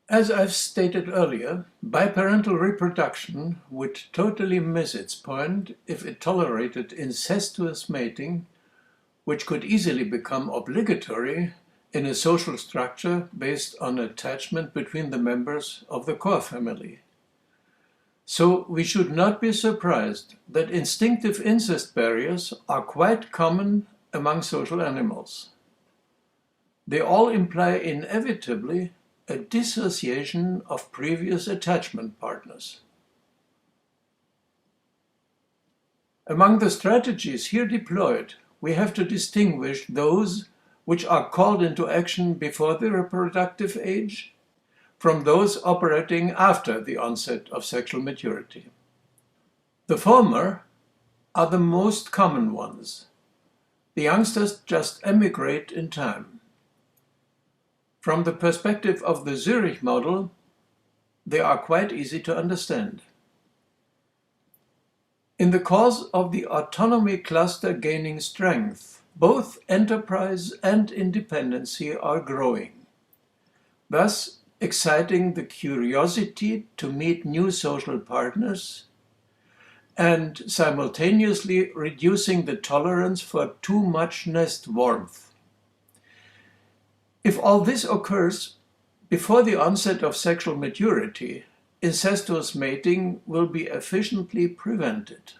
As I've stated earlier, biparental reproduction would totally miss its point if it tolerated incestuous mating, which could easily become obligatory in a social structure based on attachment between the members of the core family. So we should not be surprised that instinctive incest barriers are quite common among social animals. They all imply inevitably a dissociation of previous attachment partners. Among the strategies here deployed, we have to distinguish those which are called into action before the reproductive age from those operating after the onset of sexual maturity. The former are the most common ones. The youngsters just emigrate in time. From the perspective of the Zurich model, they are quite easy to understand. In the course of the autonomy cluster gaining strength, both enterprise and independency are growing, thus exciting the curiosity to meet new social partners and simultaneously reducing the tolerance for too much nest warmth. If all this occurs before the onset of sexual maturity, incestuous mating will be efficiently prevented.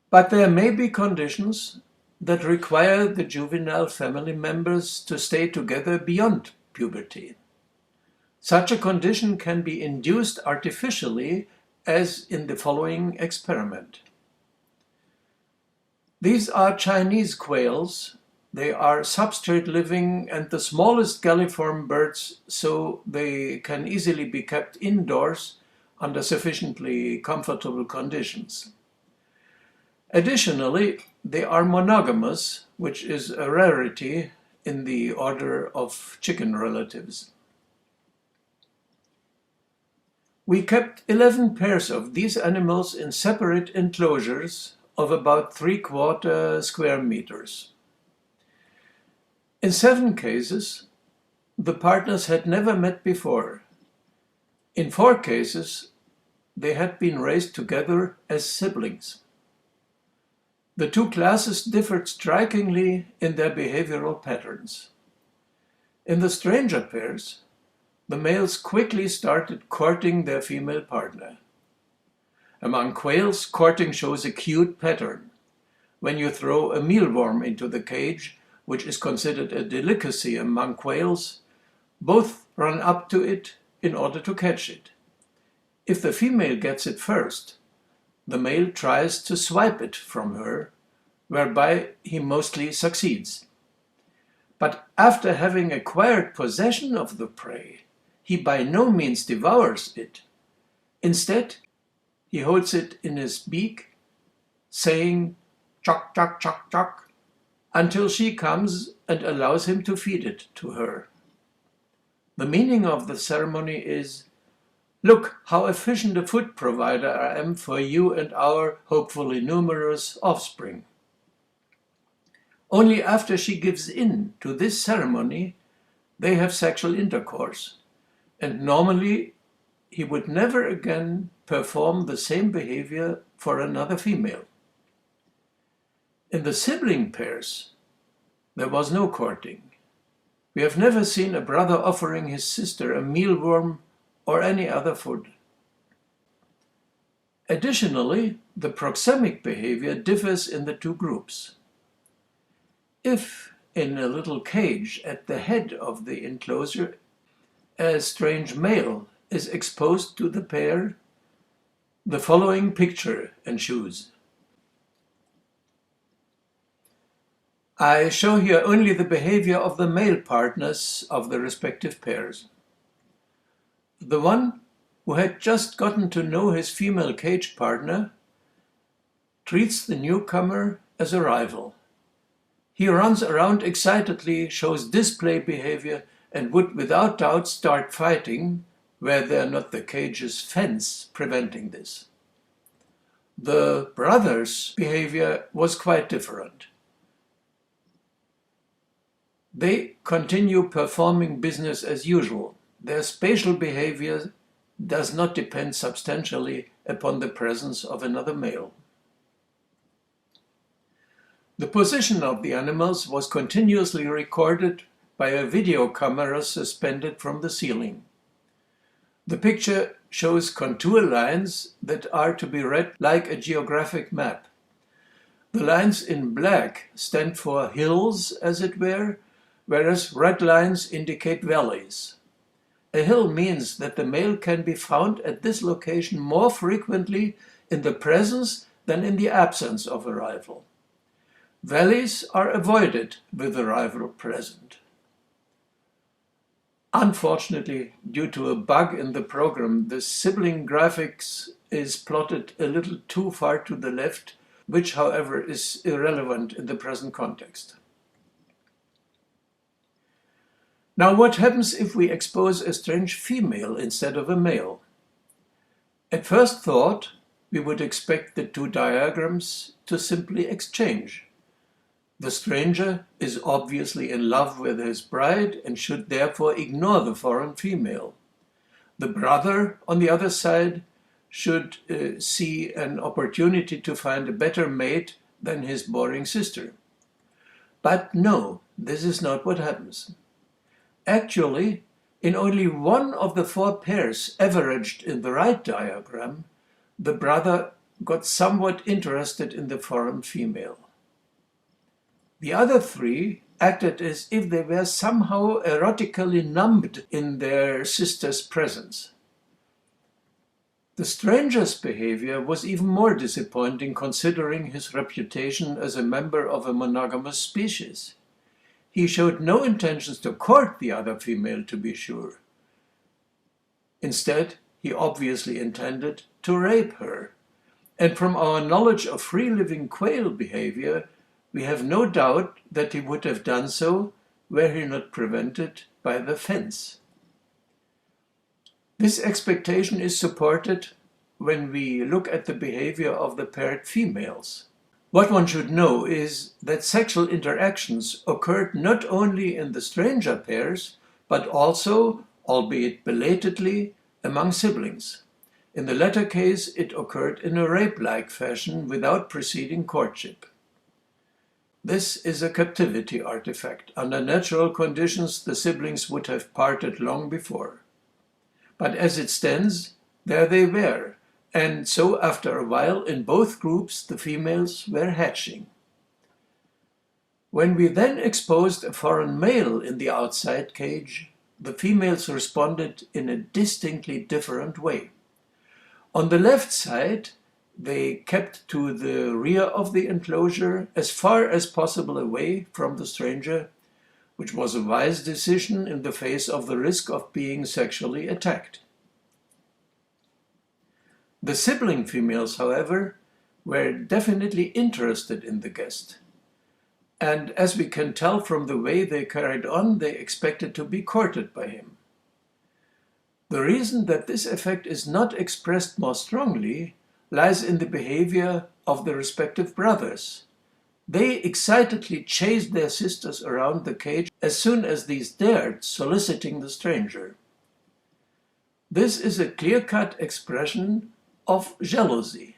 But there may be conditions that require the juvenile family members to stay together beyond puberty. Such a condition can be induced artificially, as in the following experiment. These are Chinese quails. They are substrate living and the smallest galliform birds, so they can easily be kept indoors under sufficiently comfortable conditions. Additionally, they are monogamous, which is a rarity in the order of chicken relatives. We kept 11 pairs of these animals in separate enclosures of about 3/4 square meters. In 7 cases, the partners had never met before. In 4 cases, they had been raised together as siblings. The two classes differed strikingly in their behavioral patterns. In the stranger pairs, the males quickly started courting their female partner. Among quails, courting shows a cute pattern. When you throw a mealworm into the cage, which is considered a delicacy among quails, both run up to it in order to catch it. If the female gets it first, the male tries to swipe it from her, whereby he mostly succeeds. But after having acquired possession of the prey, he by no means devours it. Instead, he holds it in his beak, saying "chock, chock, chock, chock," until she comes and allows him to feed it to her. The meaning of the ceremony is, "Look how efficient a food provider I am for you and our hopefully numerous offspring." Only after she gives in to this ceremony, they have sexual intercourse, and normally he would never again perform the same behavior for another female. In the sibling pairs, there was no courting. We have never seen a brother offering his sister a mealworm or any other food. Additionally, the proxemic behavior differs in the two groups. If, in a little cage at the head of the enclosure, a strange male is exposed to the pair, the following picture ensues. I show here only the behavior of the male partners of the respective pairs. The one who had just gotten to know his female cage partner treats the newcomer as a rival. He runs around excitedly, shows display behavior, and would without doubt start fighting were there not the cage's fence preventing this. The brother's behavior was quite different. They continue performing business as usual. Their spatial behavior does not depend substantially upon the presence of another male. The position of the animals was continuously recorded by a video camera suspended from the ceiling. The picture shows contour lines that are to be read like a geographic map. The lines in black stand for hills, as it were, whereas red lines indicate valleys. A hill means that the male can be found at this location more frequently in the presence than in the absence of a rival. Valleys are avoided with a rival present. Unfortunately, due to a bug in the program, the sibling graphics is plotted a little too far to the left, which, however, is irrelevant in the present context. Now, what happens if we expose a strange female instead of a male? At first thought, we would expect the two diagrams to simply exchange. The stranger is obviously in love with his bride and should therefore ignore the foreign female. The brother, on the other side, should see an opportunity to find a better mate than his boring sister. But no, this is not what happens. Actually, in only one of the 4 pairs averaged in the right diagram, the brother got somewhat interested in the foreign female. The other 3 acted as if they were somehow erotically numbed in their sister's presence. The stranger's behavior was even more disappointing considering his reputation as a member of a monogamous species. He showed no intentions to court the other female, to be sure. Instead, he obviously intended to rape her. And from our knowledge of free-living quail behavior, we have no doubt that he would have done so were he not prevented by the fence. This expectation is supported when we look at the behavior of the paired females. What one should know is that sexual interactions occurred not only in the stranger pairs, but also, albeit belatedly, among siblings. In the latter case, it occurred in a rape-like fashion without preceding courtship. This is a captivity artifact. Under natural conditions, the siblings would have parted long before. But as it stands, there they were, and so after a while in both groups the females were hatching. When we then exposed a foreign male in the outside cage, the females responded in a distinctly different way. On the left side, they kept to the rear of the enclosure, as far as possible away from the stranger, which was a wise decision in the face of the risk of being sexually attacked. The sibling females, however, were definitely interested in the guest. And as we can tell from the way they carried on, they expected to be courted by him. The reason that this effect is not expressed more strongly lies in the behavior of the respective brothers. They excitedly chased their sisters around the cage as soon as these dared, soliciting the stranger. This is a clear-cut expression of jealousy,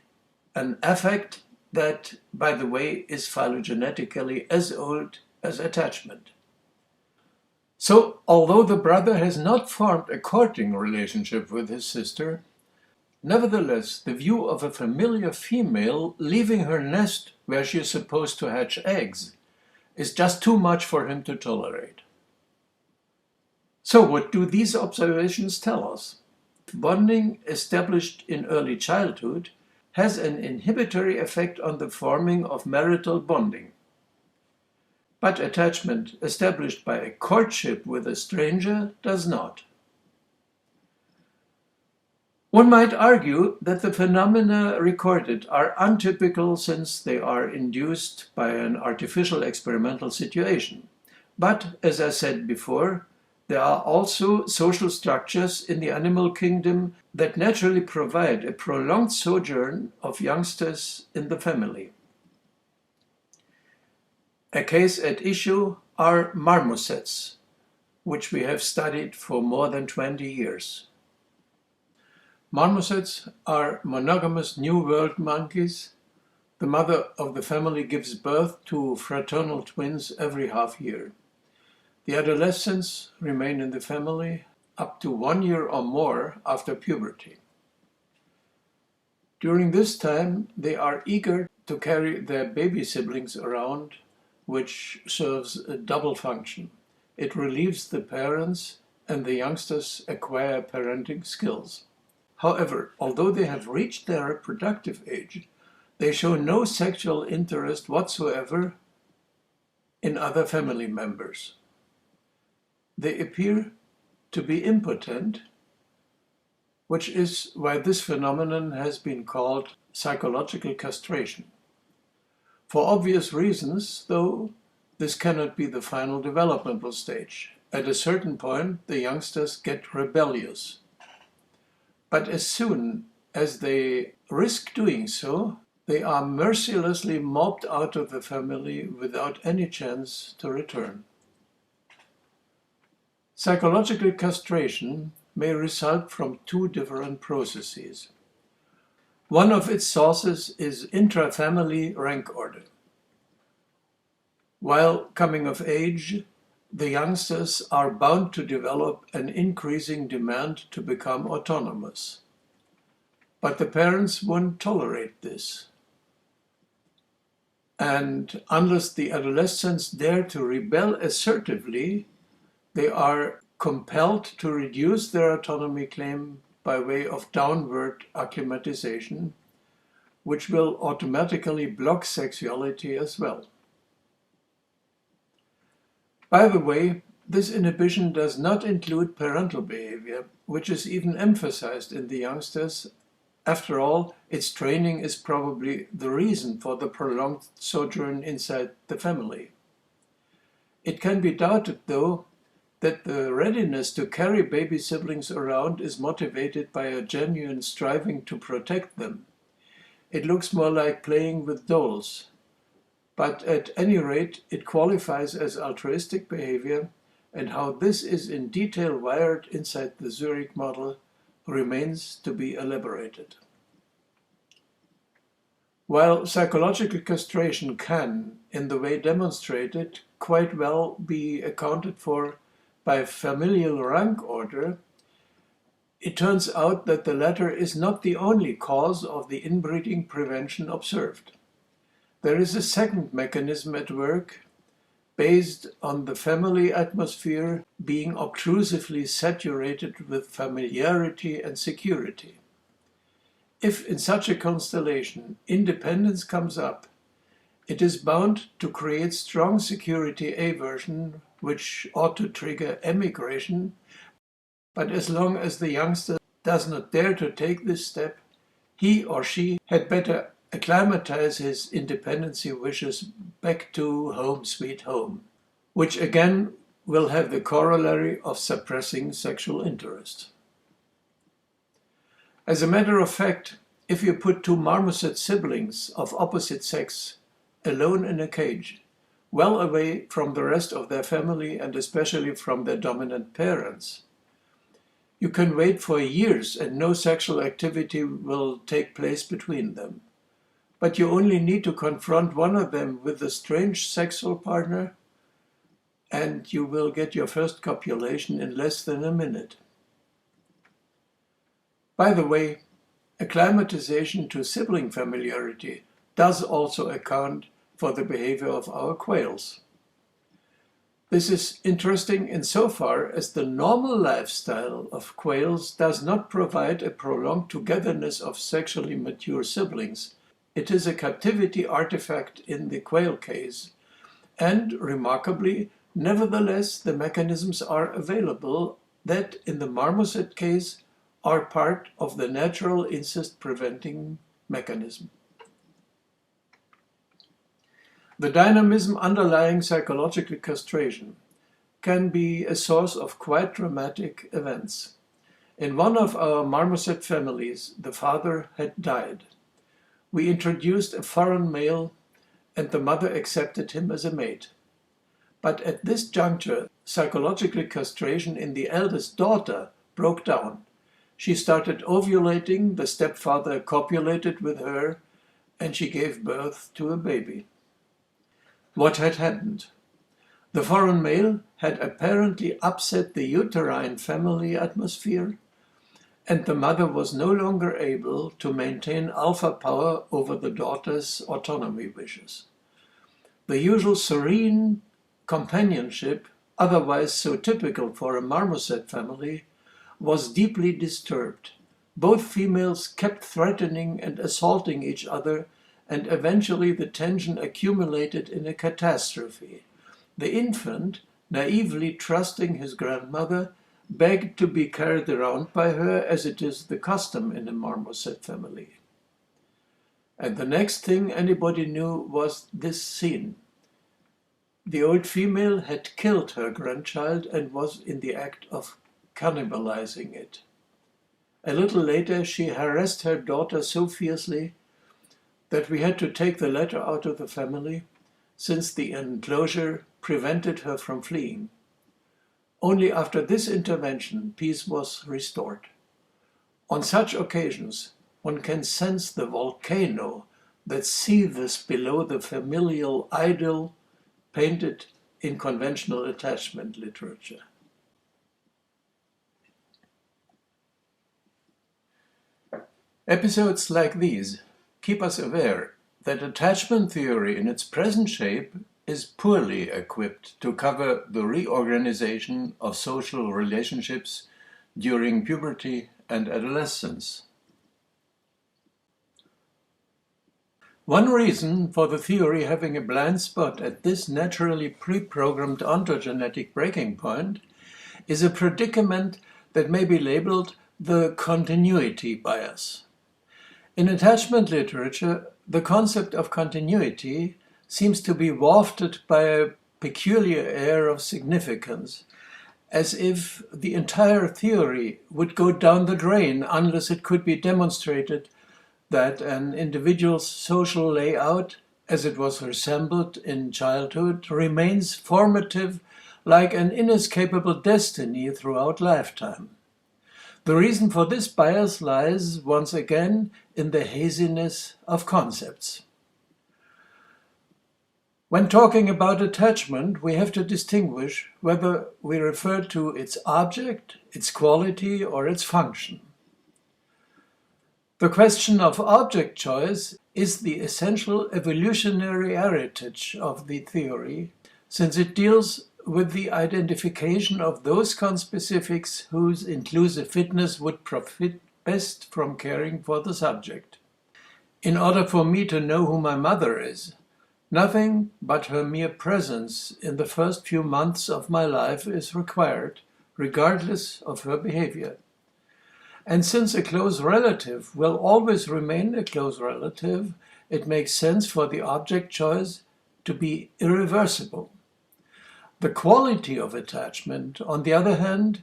an affect that, by the way, is phylogenetically as old as attachment. So, although the brother has not formed a courting relationship with his sister, nevertheless, the view of a familiar female leaving her nest where she is supposed to hatch eggs is just too much for him to tolerate. So what do these observations tell us? Bonding established in early childhood has an inhibitory effect on the forming of marital bonding. But attachment established by a courtship with a stranger does not. One might argue that the phenomena recorded are untypical since they are induced by an artificial experimental situation. But, as I said before, there are also social structures in the animal kingdom that naturally provide a prolonged sojourn of youngsters in the family. A case at issue are marmosets, which we have studied for more than 20 years. Marmosets are monogamous New World monkeys. The mother of the family gives birth to fraternal twins every half year. The adolescents remain in the family up to 1 year or more after puberty. During this time, they are eager to carry their baby siblings around, which serves a double function. It relieves the parents, and the youngsters acquire parenting skills. However, although they have reached their reproductive age, they show no sexual interest whatsoever in other family members. They appear to be impotent, which is why this phenomenon has been called psychological castration. For obvious reasons, though, this cannot be the final developmental stage. At a certain point, the youngsters get rebellious. But as soon as they risk doing so, they are mercilessly mobbed out of the family without any chance to return. Psychological castration may result from two different processes. One of its sources is intra-family rank order. While coming of age, the youngsters are bound to develop an increasing demand to become autonomous. But the parents won't tolerate this. And unless the adolescents dare to rebel assertively, they are compelled to reduce their autonomy claim by way of downward acclimatization, which will automatically block sexuality as well. By the way, this inhibition does not include parental behavior, which is even emphasized in the youngsters. After all, its training is probably the reason for the prolonged sojourn inside the family. It can be doubted, though, that the readiness to carry baby siblings around is motivated by a genuine striving to protect them. It looks more like playing with dolls. But at any rate, it qualifies as altruistic behavior, and how this is in detail wired inside the Zurich model remains to be elaborated. While psychological castration can, in the way demonstrated, quite well be accounted for by familial rank order, it turns out that the latter is not the only cause of the inbreeding prevention observed. There is a second mechanism at work, based on the family atmosphere being obtrusively saturated with familiarity and security. If in such a constellation independence comes up, it is bound to create strong security aversion, which ought to trigger emigration. But as long as the youngster does not dare to take this step, he or she had better acclimatize his independency wishes back to home sweet home, which again will have the corollary of suppressing sexual interest. As a matter of fact, if you put two marmoset siblings of opposite sex alone in a cage, well away from the rest of their family and especially from their dominant parents, you can wait for years and no sexual activity will take place between them. But you only need to confront one of them with a strange sexual partner, and you will get your first copulation in less than a minute. By the way, acclimatization to sibling familiarity does also account for the behavior of our quails. This is interesting insofar as the normal lifestyle of quails does not provide a prolonged togetherness of sexually mature siblings. It is a captivity artifact in the quail case, and, remarkably, nevertheless, the mechanisms are available that, in the marmoset case, are part of the natural incest-preventing mechanism. The dynamism underlying psychological castration can be a source of quite dramatic events. In one of our marmoset families, the father had died. We introduced a foreign male, and the mother accepted him as a mate. But at this juncture, psychological castration in the eldest daughter broke down. She started ovulating, the stepfather copulated with her, and she gave birth to a baby. What had happened? The foreign male had apparently upset the uterine family atmosphere, and the mother was no longer able to maintain alpha power over the daughter's autonomy wishes. The usual serene companionship, otherwise so typical for a marmoset family, was deeply disturbed. Both females kept threatening and assaulting each other, and eventually the tension accumulated in a catastrophe. The infant, naively trusting his grandmother, begged to be carried around by her, as it is the custom in a marmoset family. And the next thing anybody knew was this scene. The old female had killed her grandchild and was in the act of cannibalizing it. A little later, she harassed her daughter so fiercely that we had to take the latter out of the family, since the enclosure prevented her from fleeing. Only after this intervention, peace was restored. On such occasions, one can sense the volcano that seethes below the familial idyll painted in conventional attachment literature. Episodes like these keep us aware that attachment theory in its present shape is poorly equipped to cover the reorganization of social relationships during puberty and adolescence. One reason for the theory having a blind spot at this naturally pre-programmed ontogenetic breaking point is a predicament that may be labeled the continuity bias. In attachment literature, the concept of continuity seems to be wafted by a peculiar air of significance, as if the entire theory would go down the drain unless it could be demonstrated that an individual's social layout, as it was resembled in childhood, remains formative like an inescapable destiny throughout lifetime. The reason for this bias lies, once again, in the haziness of concepts. When talking about attachment, we have to distinguish whether we refer to its object, its quality, or its function. The question of object choice is the essential evolutionary heritage of the theory, since it deals with the identification of those conspecifics whose inclusive fitness would profit best from caring for the subject. In order for me to know who my mother is, nothing but her mere presence in the first few months of my life is required, regardless of her behavior. And since a close relative will always remain a close relative, it makes sense for the object choice to be irreversible. The quality of attachment, on the other hand,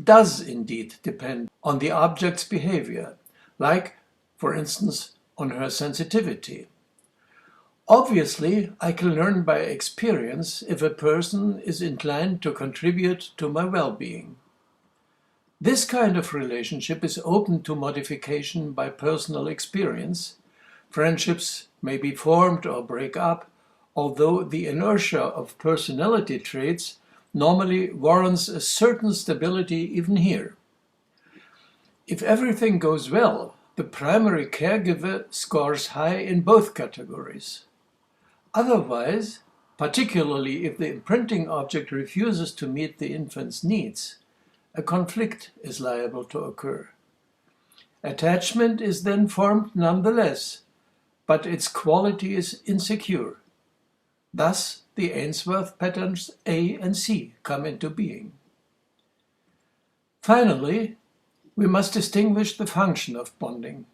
does indeed depend on the object's behavior, like, for instance, on her sensitivity. Obviously, I can learn by experience if a person is inclined to contribute to my well-being. This kind of relationship is open to modification by personal experience. Friendships may be formed or break up, although the inertia of personality traits normally warrants a certain stability even here. If everything goes well, the primary caregiver scores high in both categories. Otherwise, particularly if the imprinting object refuses to meet the infant's needs, a conflict is liable to occur. Attachment is then formed nonetheless, but its quality is insecure. Thus, the Ainsworth patterns A and C come into being. Finally, we must distinguish the function of bonding.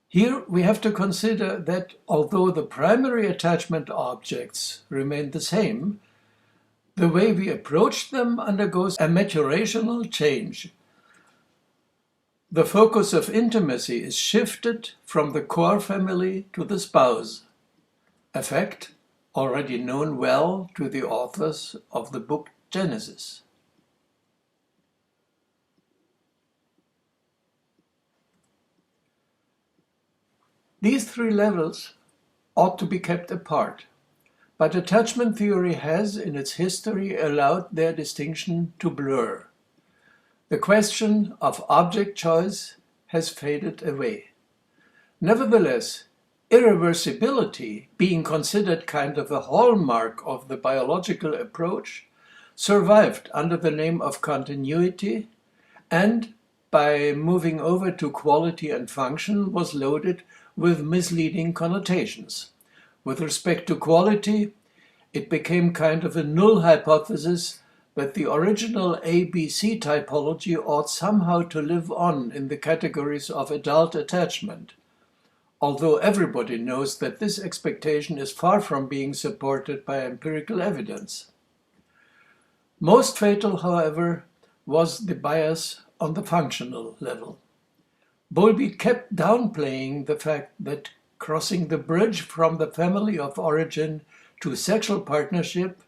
Here we have to consider that although the primary attachment objects remain the same, the way we approach them undergoes a maturational change. The focus of intimacy is shifted from the core family to the spouse. Affect, already known well to the authors of the book Genesis. These three levels ought to be kept apart, but attachment theory has, in its history, allowed their distinction to blur. The question of object choice has faded away. Nevertheless, irreversibility, being considered kind of a hallmark of the biological approach, survived under the name of continuity, and by moving over to quality and function was loaded with misleading connotations. With respect to quality, it became kind of a null hypothesis that the original ABC typology ought somehow to live on in the categories of adult attachment, although everybody knows that this expectation is far from being supported by empirical evidence. Most fatal, however, was the bias on the functional level. Bowlby kept downplaying the fact that crossing the bridge from the family of origin to sexual partnership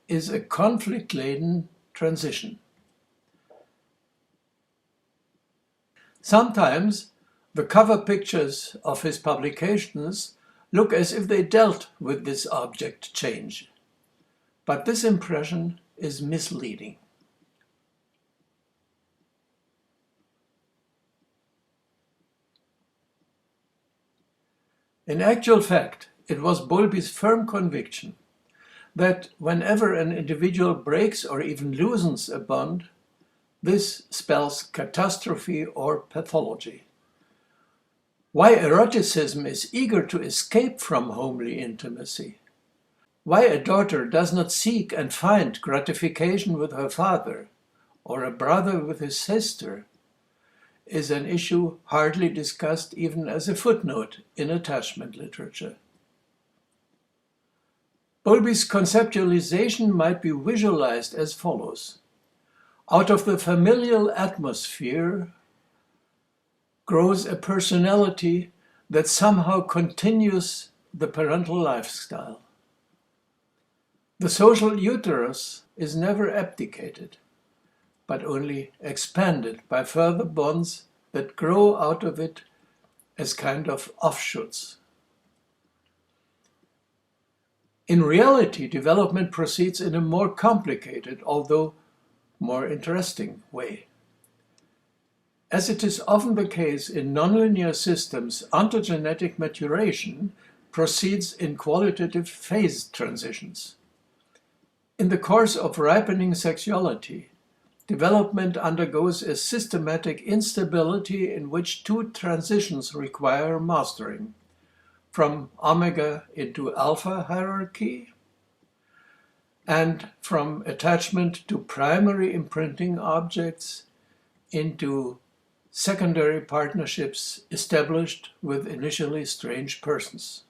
is a conflict-laden transition. Sometimes the cover pictures of his publications look as if they dealt with this object change, but this impression is misleading. In actual fact, it was Bowlby's firm conviction that whenever an individual breaks or even loosens a bond, this spells catastrophe or pathology. Why eroticism is eager to escape from homely intimacy, why a daughter does not seek and find gratification with her father, or a brother with his sister, is an issue hardly discussed even as a footnote in attachment literature. Bowlby's conceptualization might be visualized as follows. Out of the familial atmosphere grows a personality that somehow continues the parental lifestyle. The social uterus is never abdicated, but only expanded by further bonds that grow out of it as kind of offshoots. In reality, development proceeds in a more complicated, although more interesting way. As it is often the case in nonlinear systems, ontogenetic maturation proceeds in qualitative phase transitions. In the course of ripening sexuality, development undergoes a systematic instability in which two transitions require mastering, from omega into alpha hierarchy, and from attachment to primary imprinting objects into secondary partnerships established with initially strange persons.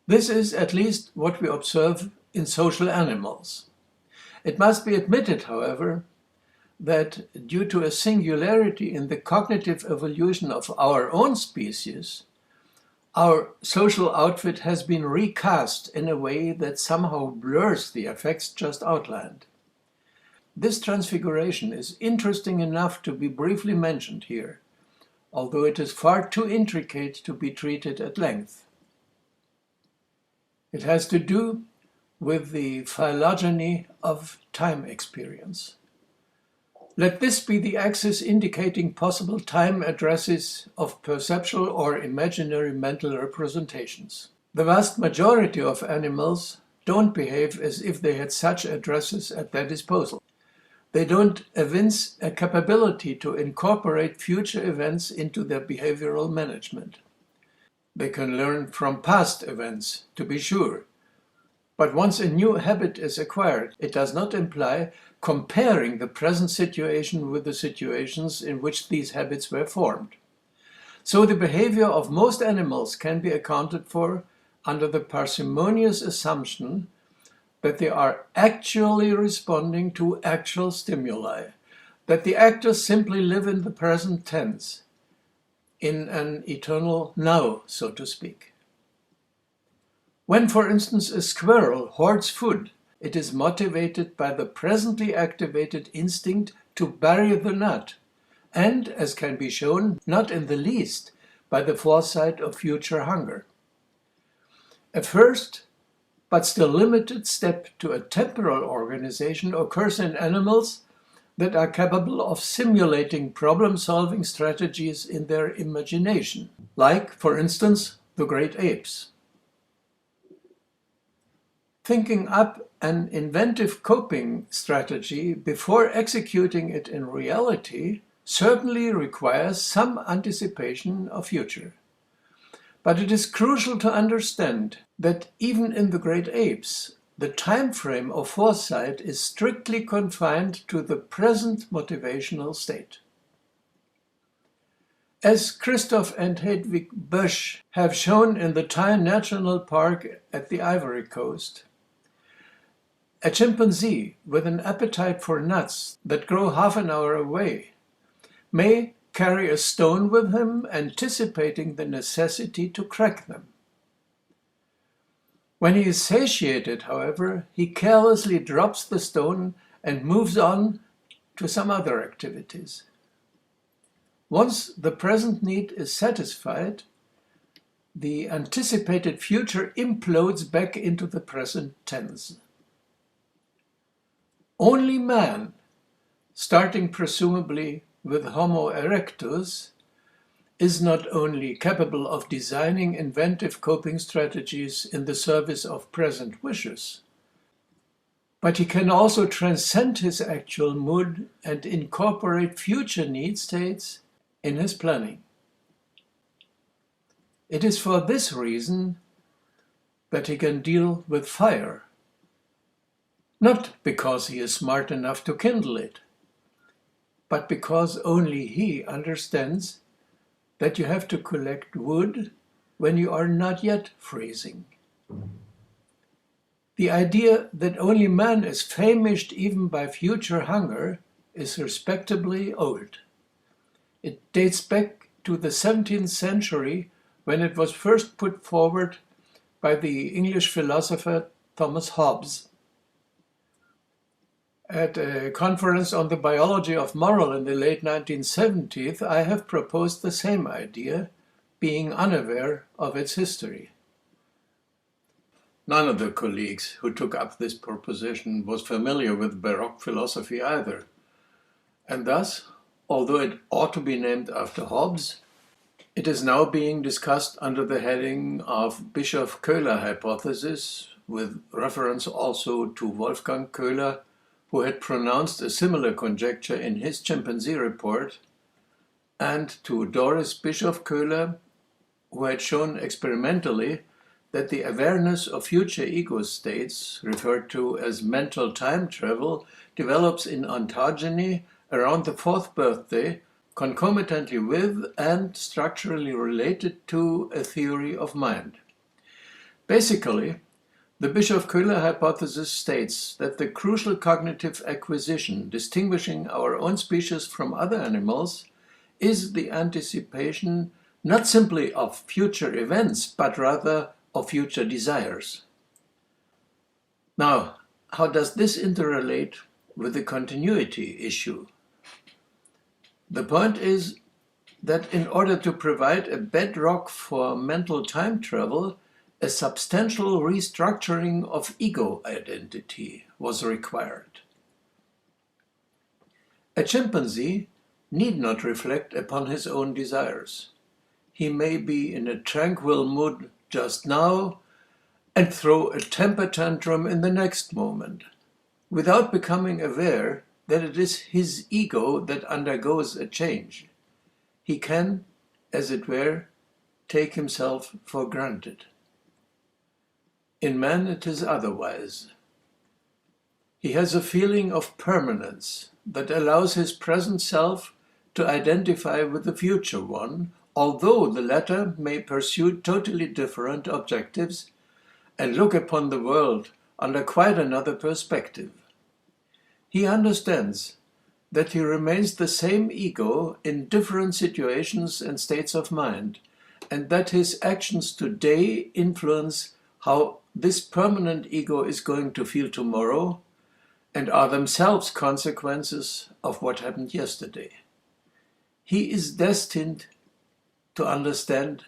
This is at least what we observe in social animals. It must be admitted, however, that due to a singularity in the cognitive evolution of our own species, our social outfit has been recast in a way that somehow blurs the effects just outlined. This transfiguration is interesting enough to be briefly mentioned here, although it is far too intricate to be treated at length. It has to do with the phylogeny of time experience. Let this be the axis indicating possible time addresses of perceptual or imaginary mental representations. The vast majority of animals don't behave as if they had such addresses at their disposal. They don't evince a capability to incorporate future events into their behavioral management. They can learn from past events, to be sure. But once a new habit is acquired, it does not imply comparing the present situation with the situations in which these habits were formed. So the behavior of most animals can be accounted for under the parsimonious assumption that they are actually responding to actual stimuli, that the actors simply live in the present tense, in an eternal now, so to speak. When, for instance, a squirrel hoards food, it is motivated by the presently activated instinct to bury the nut, and, as can be shown, not in the least by the foresight of future hunger. A first, but still limited step to a temporal organization occurs in animals that are capable of simulating problem-solving strategies in their imagination, like, for instance, the great apes. Thinking up an inventive coping strategy before executing it in reality certainly requires some anticipation of future. But it is crucial to understand that even in the great apes, the time frame of foresight is strictly confined to the present motivational state. As Christoph and Hedwig Bösch have shown in the Thai National Park at the Ivory Coast, a chimpanzee with an appetite for nuts that grow half an hour away may carry a stone with him, anticipating the necessity to crack them. When he is satiated, however, he carelessly drops the stone and moves on to some other activities. Once the present need is satisfied, the anticipated future implodes back into the present tense. Only man, starting presumably with Homo erectus, is not only capable of designing inventive coping strategies in the service of present wishes, but he can also transcend his actual mood and incorporate future need states in his planning. It is for this reason that he can deal with fire, not because he is smart enough to kindle it, but because only he understands that you have to collect wood when you are not yet freezing. The idea that only man is famished even by future hunger is respectably old. It dates back to the 17th century when it was first put forward by the English philosopher Thomas Hobbes. At a conference on the biology of moral in the late 1970s, I have proposed the same idea, being unaware of its history. None of the colleagues who took up this proposition was familiar with Baroque philosophy either, and thus, although it ought to be named after Hobbes, it is now being discussed under the heading of Bischof-Köhler hypothesis, with reference also to Wolfgang Köhler, who had pronounced a similar conjecture in his chimpanzee report, and to Doris Bischof-Köhler, who had shown experimentally that the awareness of future ego states, referred to as mental time travel, develops in ontogeny around the fourth birthday, concomitantly with and structurally related to a theory of mind. Basically, the Bischof-Köhler hypothesis states that the crucial cognitive acquisition distinguishing our own species from other animals is the anticipation not simply of future events, but rather of future desires. Now, how does this interrelate with the continuity issue? The point is that in order to provide a bedrock for mental time travel, a substantial restructuring of ego identity was required. A chimpanzee need not reflect upon his own desires. He may be in a tranquil mood just now and throw a temper tantrum in the next moment, without becoming aware that it is his ego that undergoes a change. He can, as it were, take himself for granted. In man it is otherwise. He has a feeling of permanence that allows his present self to identify with the future one, although the latter may pursue totally different objectives and look upon the world under quite another perspective. He understands that he remains the same ego in different situations and states of mind, and that his actions today influence how this permanent ego is going to feel tomorrow and are themselves consequences of what happened yesterday. He is destined to understand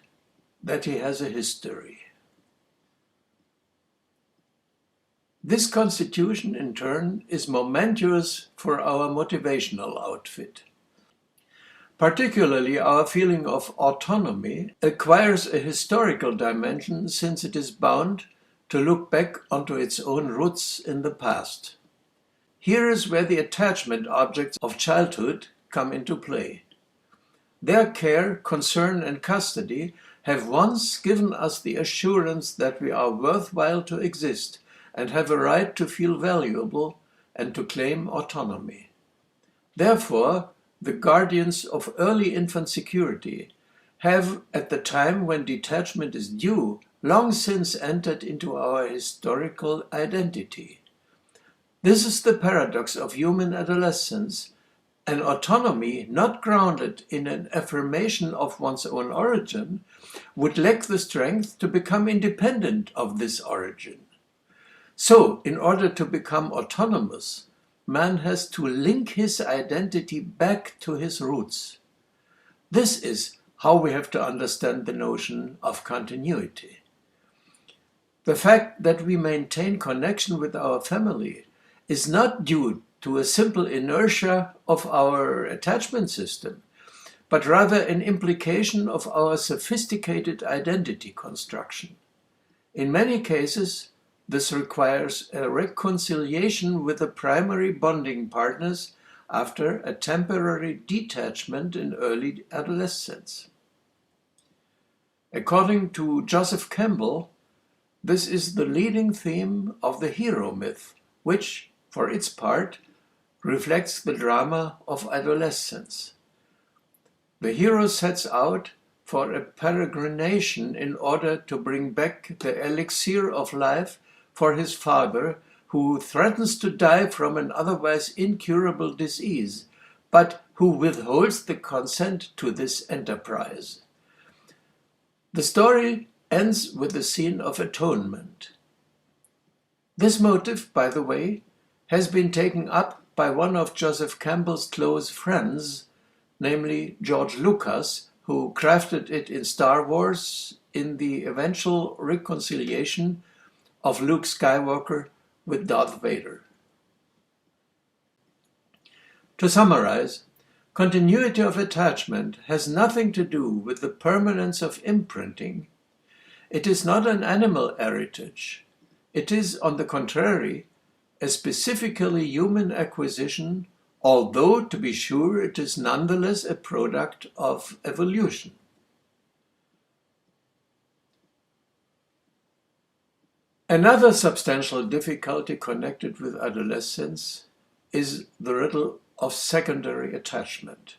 that he has a history. This constitution, in turn, is momentous for our motivational outfit. Particularly, our feeling of autonomy acquires a historical dimension since it is bound to look back onto its own roots in the past. Here is where the attachment objects of childhood come into play. Their care, concern, and custody have once given us the assurance that we are worthwhile to exist and have a right to feel valuable and to claim autonomy. Therefore, the guardians of early infant security have, at the time when detachment is due, long since entered into our historical identity. This is the paradox of human adolescence. An autonomy not grounded in an affirmation of one's own origin would lack the strength to become independent of this origin. So, in order to become autonomous, man has to link his identity back to his roots. This is how we have to understand the notion of continuity. The fact that we maintain connection with our family is not due to a simple inertia of our attachment system, but rather an implication of our sophisticated identity construction. In many cases, this requires a reconciliation with the primary bonding partners after a temporary detachment in early adolescence. According to Bischof-Campbell, this is the leading theme of the hero myth, which, for its part, reflects the drama of adolescence. The hero sets out for a peregrination in order to bring back the elixir of life for his father, who threatens to die from an otherwise incurable disease, but who withholds the consent to this enterprise. The story ends with the scene of atonement. This motive, by the way, has been taken up by one of Bischof-Campbell's close friends, namely George Lucas, who crafted it in Star Wars in the eventual reconciliation of Luke Skywalker with Darth Vader. To summarize, continuity of attachment has nothing to do with the permanence of imprinting. It is not an animal heritage. It is, on the contrary, a specifically human acquisition, although, to be sure, it is nonetheless a product of evolution. Another substantial difficulty connected with adolescence is the riddle of secondary attachment.